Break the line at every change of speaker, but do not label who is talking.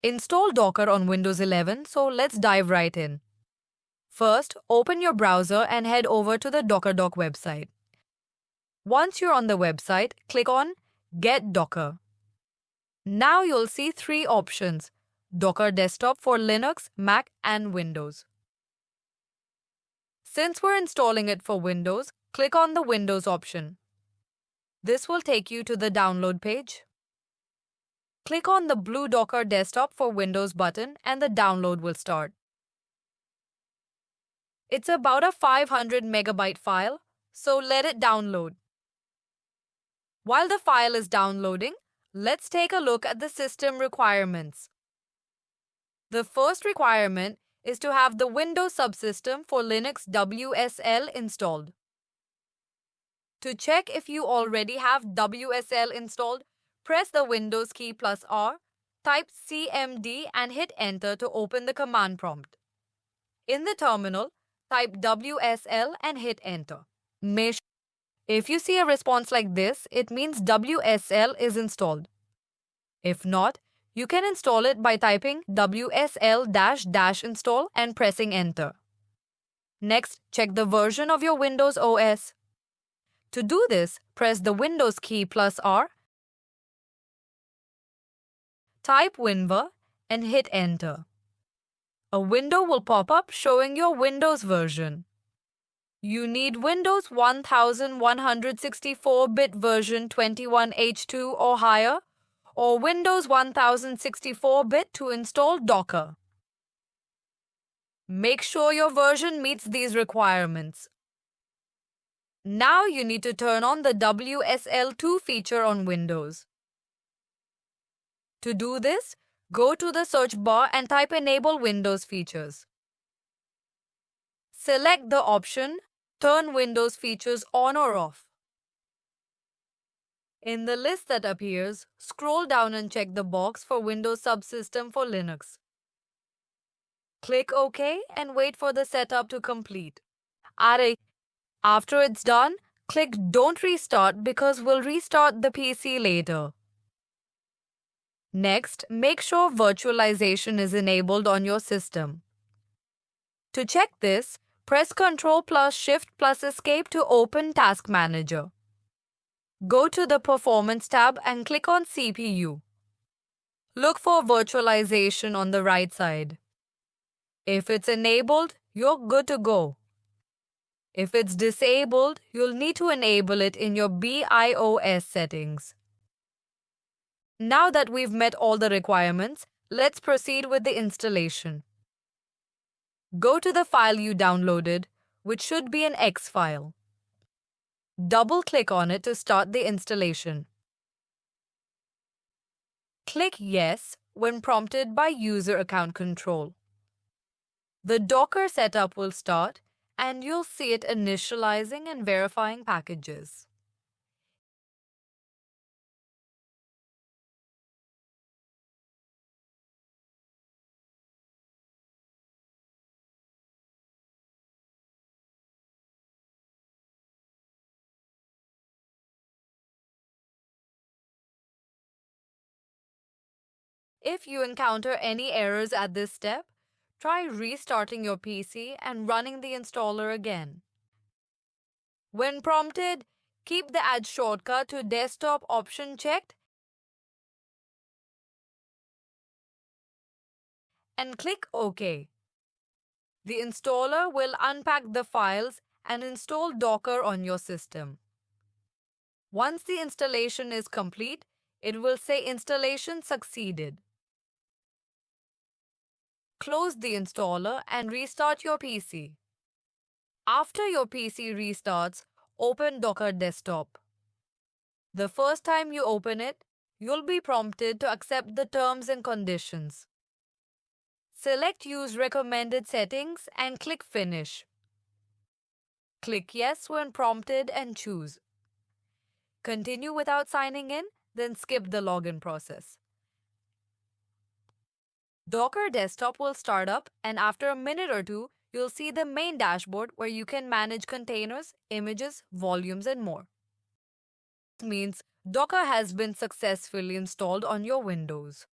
Install Docker on Windows 11, so let's dive right in. First, open your browser and head over to the DockerDoc website. Once you're on the website, click on Get Docker. Now you'll see three options: Docker Desktop for Linux, Mac, and Windows. Since we're installing it for Windows, click on the Windows option. This will take you to the download page. Click on the blue Docker Desktop for Windows button and the download will start. It's about a 500 megabyte file, so let it download. While the file is downloading, let's take a look at the system requirements. The first requirement is to have the Windows Subsystem for Linux WSL installed. To check if you already have WSL installed, press the Windows key plus R, type CMD and hit Enter to open the command prompt. In the terminal, type WSL and hit Enter. If you see a response like this, it means WSL is installed. If not, you can install it by typing WSL-install and pressing Enter. Next, check the version of your Windows OS. To do this, press the Windows key plus R, type WinVer and hit Enter. A window will pop up showing your Windows version. You need Windows 1164-bit version 21H2 or higher, or Windows 1064-bit to install Docker. Make sure your version meets these requirements. Now you need to turn on the WSL2 feature on Windows. To do this, go to the search bar and type Enable Windows Features. Select the option Turn Windows Features on or off. In the list that appears, scroll down and check the box for Windows Subsystem for Linux. Click OK and wait for the setup to complete. After it's done, click Don't Restart because we'll restart the PC later. Next, make sure virtualization is enabled on your system. To check this, press Ctrl plus Shift plus Escape to open Task Manager. Go to the Performance tab and click on CPU. Look for virtualization on the right side. If it's enabled, you're good to go. If it's disabled, you'll need to enable it in your BIOS settings. Now that we've met all the requirements, let's proceed with the installation. Go to the file you downloaded, which should be an X file. Double-click on it to start the installation. Click Yes when prompted by User Account Control. The Docker setup will start, and you'll see it initializing and verifying packages. If you encounter any errors at this step, try restarting your PC and running the installer again. When prompted, keep the Add shortcut to Desktop option checked and click OK. The installer will unpack the files and install Docker on your system. Once the installation is complete, it will say Installation succeeded. Close the installer and restart your PC. After your PC restarts, open Docker Desktop. The first time you open it, you'll be prompted to accept the terms and conditions. Select Use Recommended Settings and click Finish. Click Yes when prompted and choose. Continue without signing in, then skip the login process. Docker Desktop will start up, and after a minute or two, you'll see the main dashboard where you can manage containers, images, volumes, and more. This means Docker has been successfully installed on your Windows.